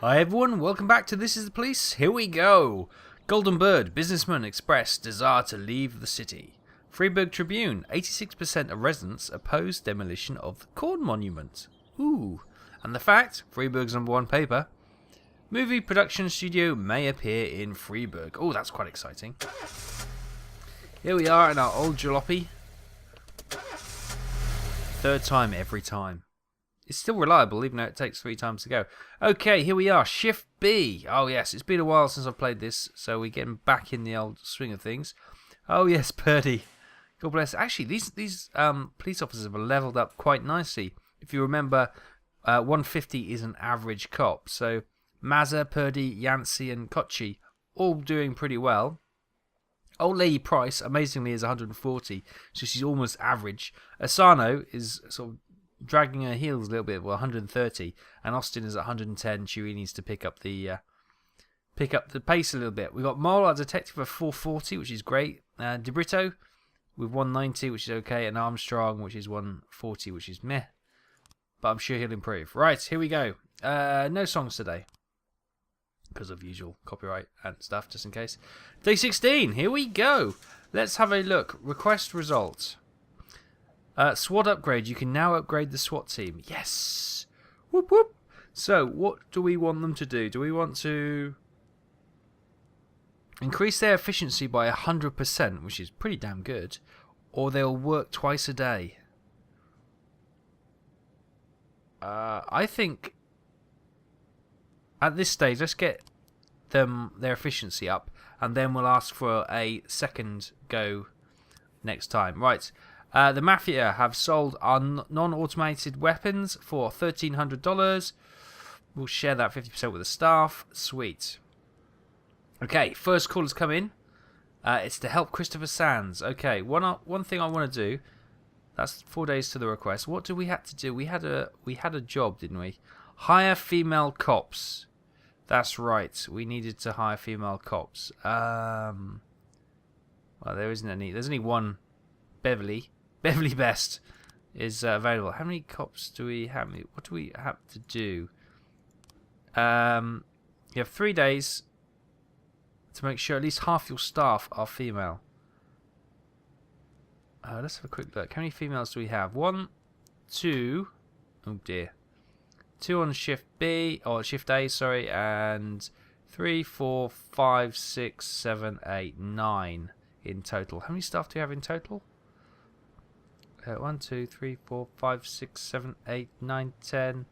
Hi everyone, welcome back to This is the Police. Here we go. Golden Bird, businessman express desire to leave the city. Freeburg Tribune, 86% of residents oppose demolition of the Corn Monument. Ooh. And the fact, Freeburg's #1 paper. Movie production studio may appear in Freeburg. Oh, that's quite exciting. Here we are in our old jalopy. Third time every time. It's still reliable, even though it takes 3 times to go. Okay, here we are. Shift B. Oh, yes. It's been a while since I've played this, so we're getting back in the old swing of things. Oh, yes, Percy. God bless. Actually, these police officers have leveled up quite nicely. If you remember, 150 is an average cop. So, Mazza, Purdy, Yancey, and Kochi all doing pretty well. Old Lady Price, amazingly, is 140, so she's almost average. Asano is sort of dragging her heels a little bit, well, 130, and Austin is at 110. She really needs to pick up the pace a little bit. We've got Mole, our detective, at 440, which is great. DeBrito with 190, which is okay, and Armstrong, which is 140, which is meh. But I'm sure he'll improve. Right, here we go. No songs today, because of usual copyright and stuff, just in case. Day 16, here we go. Let's have a look. Request results. SWAT upgrade. You can now upgrade the SWAT team. Yes. Whoop whoop. So, what do we want them to do? Do we want to increase their efficiency by 100%, which is pretty damn good, or they'll work twice a day? I think at this stage, let's get their efficiency up, and then we'll ask for a second go next time. Right. The Mafia have sold our non-automated weapons for $1,300. We'll share that 50% with the staff. Sweet. Okay, first call has come in. It's to help Christopher Sands. Okay, one thing I want to do. That's 4 days to the request. What do we have to do? We had a job, didn't we? Hire female cops. That's right. We needed to hire female cops. Well, there isn't any. There's only one. Beverly Best is available. How many cops do we have? What do we have to do? You have 3 days to make sure at least half your staff are female. Let's have a quick look. How many females do we have? 1, 2. Oh dear. 2 on shift B, or shift A, sorry, and 3, 4, 5, 6, 7, 8, 9 in total. How many staff do we have in total? 1, 2, 3, 4, 5, 6, 7, 8, 9, 10,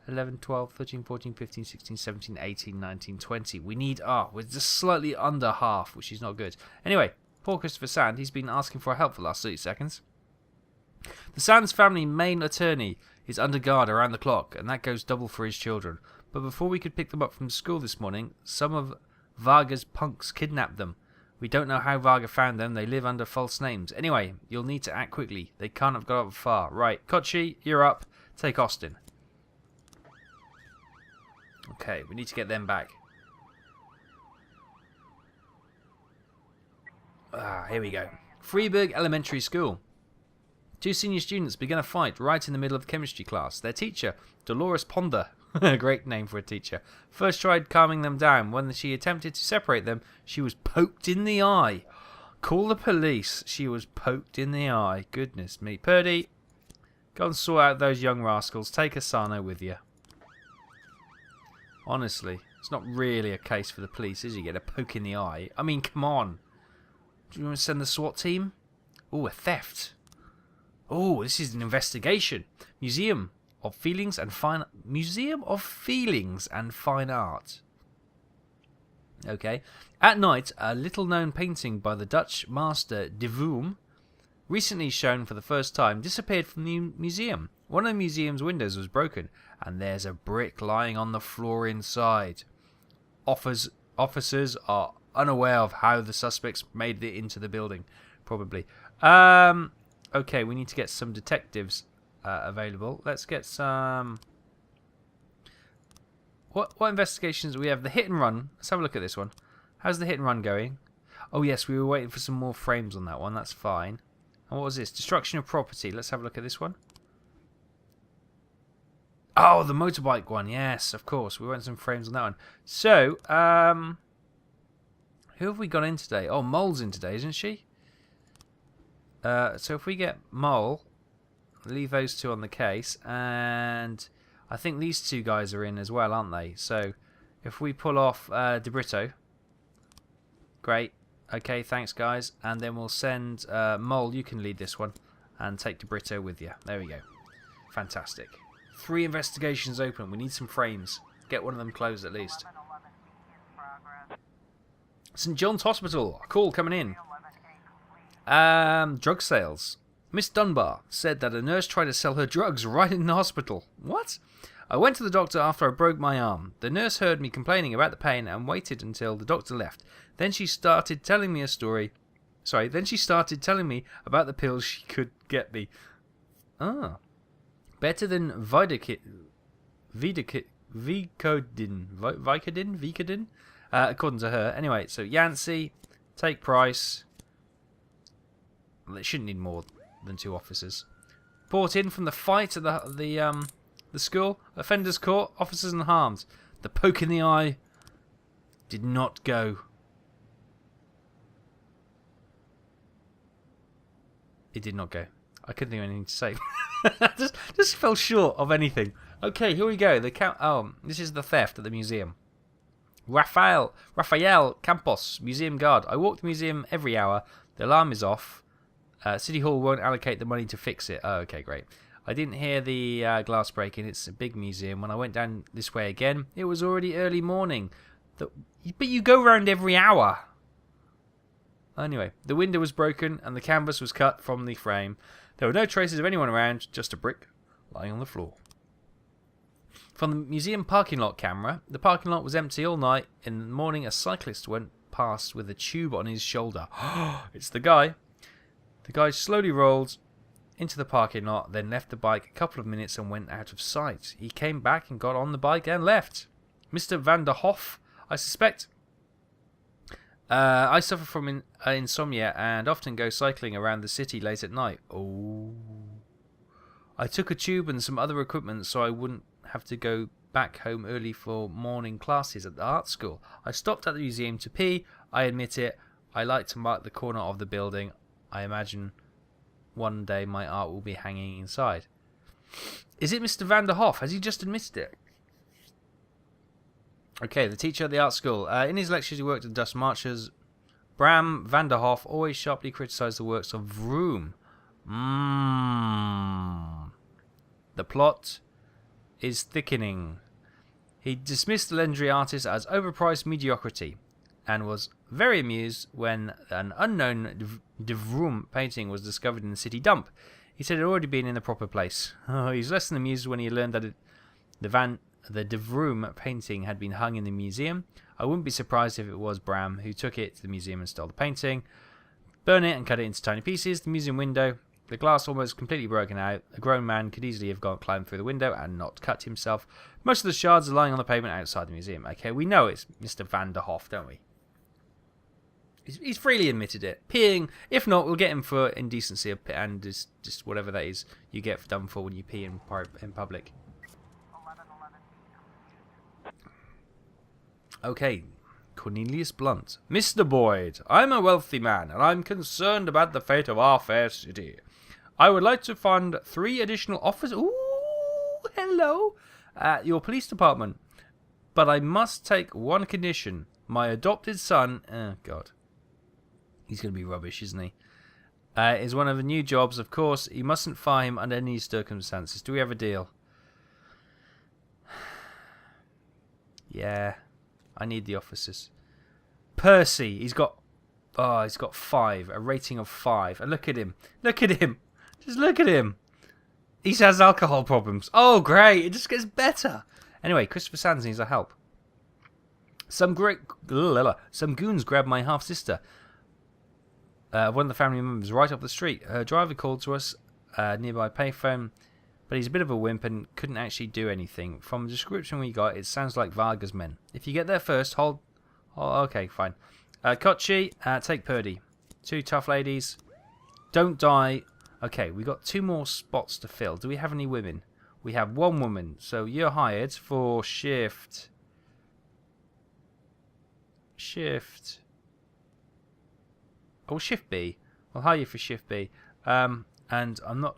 11, 12, 13, 14, 15, 16, 17, 18, 19, 20. We need, we're just slightly under half, which is not good. Anyway, poor Christopher Sand, he's been asking for help for the last 30 seconds. The Sands family main attorney is under guard around the clock, and that goes double for his children. But before we could pick them up from school this morning, some of Varga's punks kidnapped them. We don't know how Varga found them. They live under false names. Anyway, you'll need to act quickly. They can't have got up far. Right, Kochi, you're up. Take Austin. Okay, we need to get them back. Here we go. Freeburg Elementary School. 2 senior students began a fight right in the middle of chemistry class. Their teacher, Dolores Ponder, a great name for a teacher, first tried calming them down. When she attempted to separate them, she was poked in the eye. Call the police. She was poked in the eye. Goodness me. Purdy, go and sort out those young rascals. Take Asano with you. Honestly, it's not really a case for the police, is it? Get a poke in the eye. I mean, come on. Do you want to send the SWAT team? Oh, a theft. Oh, this is an investigation. Museum of Feelings and Fine Art. Okay. At night, a little-known painting by the Dutch master De Vroom, recently shown for the first time, disappeared from the museum. One of the museum's windows was broken, and there's a brick lying on the floor inside. Officers are unaware of how the suspects made it into the building, probably. Okay, we need to get some detectives available. Let's get some. What investigations do we have? The hit and run. Let's have a look at this one. How's the hit and run going? Oh yes, we were waiting for some more frames on that one. That's fine. And what was this? Destruction of property. Let's have a look at this one. Oh, the motorbike one. Yes, of course. We want some frames on that one. So, who have we got in today? Oh, Mole's in today, isn't she? So if we get Mole, leave those two on the case, and I think these two guys are in as well, aren't they? So if we pull off De Brito, great. Okay, thanks guys, and then we'll send Mole. You can lead this one, and take De Brito with you. There we go. Fantastic. 3 investigations open. We need some frames. Get one of them closed at least. St. John's Hospital. A call coming in. Drug sales. Miss Dunbar said that a nurse tried to sell her drugs right in the hospital. What? I went to the doctor after I broke my arm. The nurse heard me complaining about the pain and waited until the doctor left. Then she started telling me a story. Then she started telling me about the pills she could get me. Ah. Better than Vicodin, according to her. Anyway, so Yancey, take price. They shouldn't need more than 2 officers. Brought in from the fight at the school. Offenders caught, officers unharmed. The poke in the eye did not go. It did not go. I couldn't think of anything to say. just fell short of anything. Okay, here we go. This is the theft at the museum. Rafael Campos, museum guard. I walk the museum every hour. The alarm is off. City Hall won't allocate the money to fix it. Oh, okay, great. I didn't hear the glass breaking. It's a big museum. When I went down this way again, it was already early morning. But you go round every hour. Anyway, the window was broken and the canvas was cut from the frame. There were no traces of anyone around, just a brick lying on the floor. From the museum parking lot camera, the parking lot was empty all night. In the morning, a cyclist went past with a tube on his shoulder. It's the guy. The guy slowly rolled into the parking lot, then left the bike a couple of minutes and went out of sight. He came back and got on the bike and left. Mr. Van der Hoff, I suspect. I suffer from insomnia and often go cycling around the city late at night. Oh. I took a tube and some other equipment so I wouldn't have to go back home early for morning classes at the art school. I stopped at the museum to pee. I admit it. I like to mark the corner of the building. I imagine one day my art will be hanging inside. Is it Mr. Van der Hoff? Has he just admitted it? Okay, the teacher at the art school. In his lectures, he worked at Dust Marchers. Bram van der Hoff always sharply criticised the works of Vroom. The plot is thickening. He dismissed the legendary artist as overpriced mediocrity and was very amused when an unknown de Vroom painting was discovered in the city dump. He said it had already been in the proper place. He was less than amused when he learned that the de Vroom painting had been hung in the museum. I wouldn't be surprised if it was Bram who took it to the museum and stole the painting, burn it and cut it into tiny pieces. The museum window, the glass almost completely broken out. A grown man could easily have climbed through the window and not cut himself. Most of the shards are lying on the pavement outside the museum. Okay, we know it's Mr. Van der Hoff, don't we? He's freely admitted it. Peeing, if not, we'll get him for indecency and just whatever that is you get done for when you pee in public. Okay, Cornelius Blunt. Mr. Boyd, I'm a wealthy man, and I'm concerned about the fate of our fair city. I would like to fund 3 additional officers. Ooh, hello. At your police department. But I must take one condition. My adopted son... Oh, God. He's going to be rubbish, isn't he? Is one of the new jobs, of course. You mustn't fire him under any circumstances. Do we have a deal? Yeah. I need the officers. Percy, he's got 5, a rating of 5. And look at him. Look at him. Just look at him. He has alcohol problems. Oh, great. It just gets better. Anyway, Christopher Sands needs our help. Some goons grabbed my half-sister. One of the family members right off the street. Her driver called to us nearby payphone, but he's a bit of a wimp and couldn't actually do anything. From the description we got, it sounds like Varga's men. If you get there first, hold... Oh, okay, fine. Kochi, take Purdy. 2 tough ladies. Don't die. Okay, we got 2 more spots to fill. Do we have any women? We have one woman. So you're hired for shift. Oh, shift B. I'll hire you for shift B. And I'm not...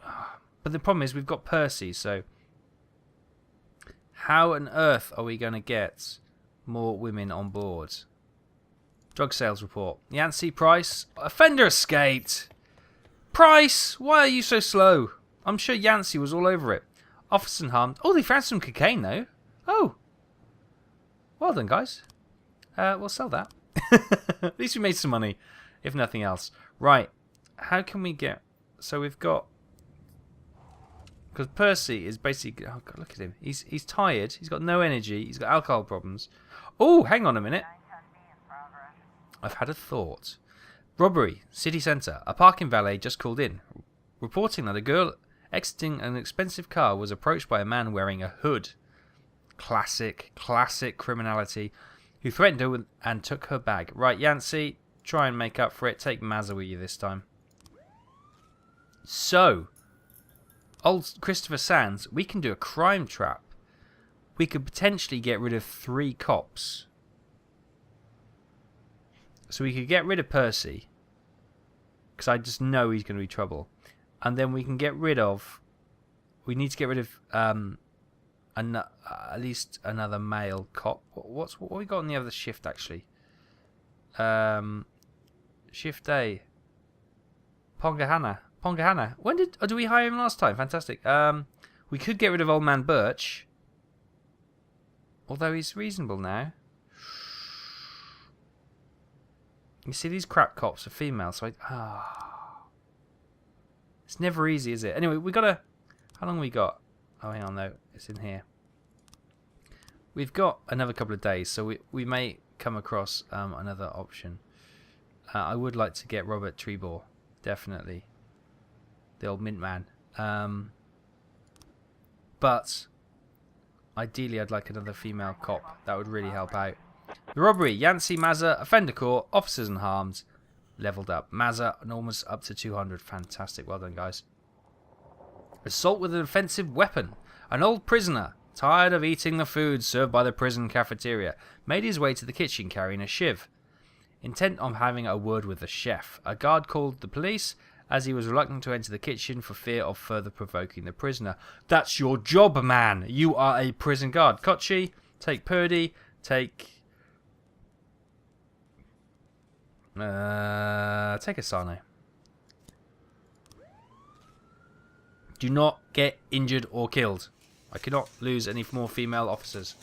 But the problem is we've got Percy, so... How on earth are we going to get more women on board? Drug sales report. Yancey, Price. Offender escaped. Price, why are you so slow? I'm sure Yancey was all over it. Officer unharmed. Oh, they found some cocaine, though. Oh. Well done, guys. We'll sell that. At least we made some money, if nothing else. Right. How can we get... So we've got... Because Percy is basically... Oh, God, look at him. He's tired. He's got no energy. He's got alcohol problems. Oh, hang on a minute. I've had a thought. Robbery, city centre. A parking valet just called in, reporting that a girl exiting an expensive car was approached by a man wearing a hood. Classic criminality. Who threatened her and took her bag. Right, Yancey, try and make up for it. Take Mazza with you this time. So, old Christopher Sands, we can do a crime trap. We could potentially get rid of 3 cops. So we could get rid of Percy, because I just know he's going to be trouble. And then we can get rid of... We need to get rid of at least another male cop. What we got on the other shift, actually? Shift A. Pongahana. When did... Oh, did we hire him last time? Fantastic. We could get rid of Old Man Birch. Although he's reasonable now. You see, these crap cops are female, so it's never easy, is it? Anyway, we gotta... How long we got? Oh, hang on, no. It's in here. We've got another couple of days, so we may come across another option. I would like to get Robert Trebor, definitely. The old mint man. But ideally, I'd like another female cop. That would really help out. The robbery, Yancey, Mazza, offender core, officers unharmed, leveled up. Mazza, enormous, up to 200. Fantastic, well done, guys. Assault with an offensive weapon. An old prisoner, tired of eating the food served by the prison cafeteria, made his way to the kitchen carrying a shiv. Intent on having a word with the chef, a guard called the police as he was reluctant to enter the kitchen for fear of further provoking the prisoner. That's your job, man. You are a prison guard. Kochi, take Purdy, take... take Asano. Do not get injured or killed. I cannot lose any more female officers.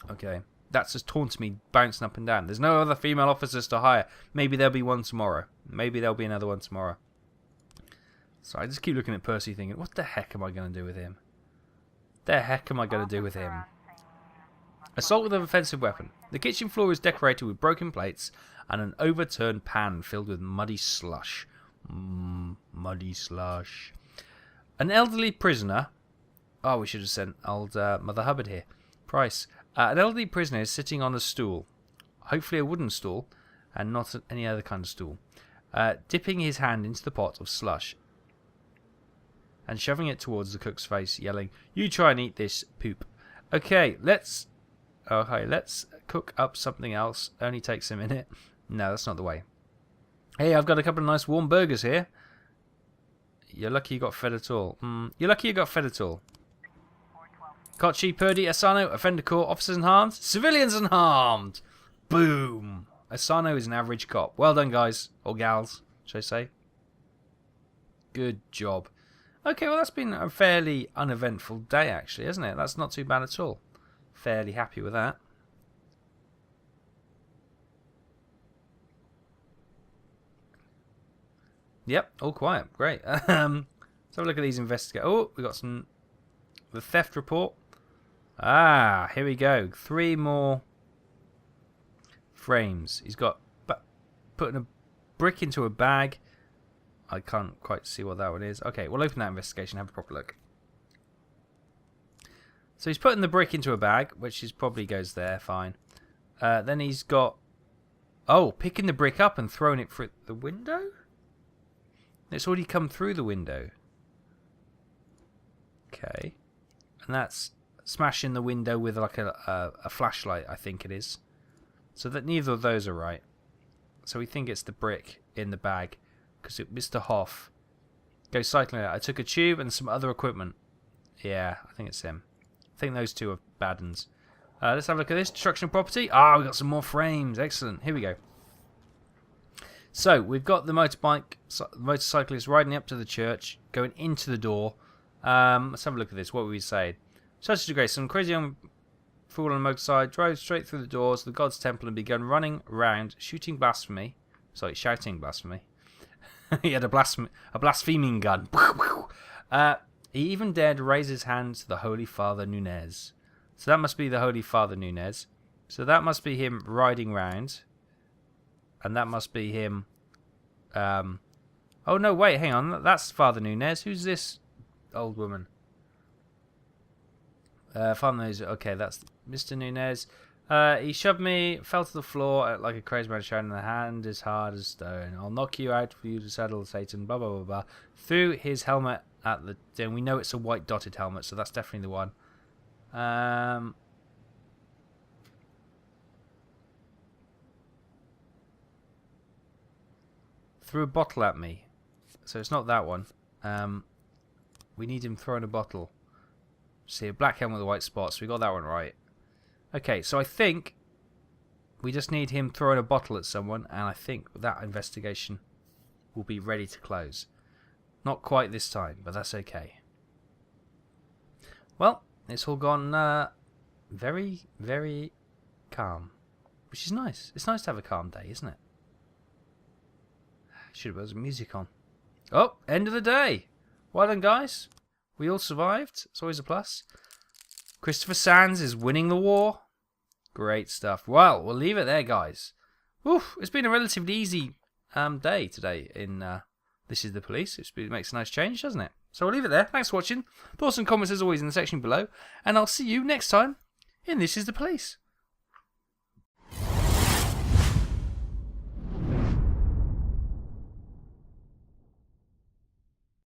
Okay. That's just taunting me, bouncing up and down. There's no other female officers to hire. Maybe there'll be one tomorrow. Maybe there'll be another one tomorrow. So I just keep looking at Percy thinking, what the heck am I going to do with him? The heck am I going to do with him? Assault with an offensive weapon. The kitchen floor is decorated with broken plates and an overturned pan filled with muddy slush. Muddy slush. An elderly prisoner... Oh, we should have sent old Mother Hubbard here. Price. An elderly prisoner is sitting on a stool. Hopefully a wooden stool, and not any other kind of stool. Dipping his hand into the pot of slush and shoving it towards the cook's face, yelling, "You try and eat this poop." Okay, let's cook up something else. Only takes a minute. No, that's not the way. Hey, I've got a couple of nice warm burgers here. You're lucky you got fed at all. You're lucky you got fed at all. Kochi, Purdy, Asano, offender core, officers unharmed, civilians unharmed. Boom. Asano is an average cop. Well done, guys. Or gals, should I say. Good job. Okay, well, that's been a fairly uneventful day, actually, hasn't it? That's not too bad at all. Fairly happy with that. Yep, all quiet. Great. Let's have a look at these investigators. Oh, we got some... The theft report. Ah, here we go. 3 more frames. He's got putting a brick into a bag. I can't quite see what that one is. Okay, we'll open that investigation and have a proper look. So he's putting the brick into a bag, which is probably goes there, fine. Then he's got... Oh, picking the brick up and throwing it through the window? It's already come through the window. Okay. And that's smashing the window with like a flashlight, I think it is. So that neither of those are right. So we think it's the brick in the bag. Because Mr. Hoff goes cycling out. I took a tube and some other equipment. Yeah, I think it's him. I think those two are bad uns. Let's have a look at this. Destruction of property. Ah, we've got some more frames. Excellent. Here we go. So, we've got the motorcyclist riding up to the church, going into the door. Let's have a look at this. What were we saying? Such a grace. Some crazy young fool on a motorcycle drove straight through the doors of the God's temple and began running around, shouting blasphemy. He had a blaspheming gun. He even dared raise his hand to the Holy Father Nunez. So that must be the Holy Father Nunez. So that must be him riding round. And that must be him... oh, no, wait, hang on. That's Father Nunez. Who's this old woman? Father Nunez. Okay, that's Mr. Nunez. He shoved me, fell to the floor like a crazy man shouting, the hand is hard as stone. I'll knock you out for you to settle Satan, blah, blah, blah, blah. Threw his helmet at the... And we know it's a white dotted helmet, so that's definitely the one. Threw a bottle at me. So it's not that one. We need him throwing a bottle. See, a black helmet with a white spot, so we got that one right. Okay, so I think we just need him throwing a bottle at someone, and I think that investigation will be ready to close. Not quite this time, but that's okay. Well, it's all gone very, very calm, which is nice. It's nice to have a calm day, isn't it? Should have put some music on. Oh, end of the day. Well done, guys. We all survived. It's always a plus. Christopher Sands is winning the war. Great stuff. Well, we'll leave it there, guys. Oof, it's been a relatively easy day today in This Is the Police. It makes a nice change, doesn't it? So we'll leave it there. Thanks for watching. Thoughts and comments as always in the section below. And I'll see you next time in This Is the Police.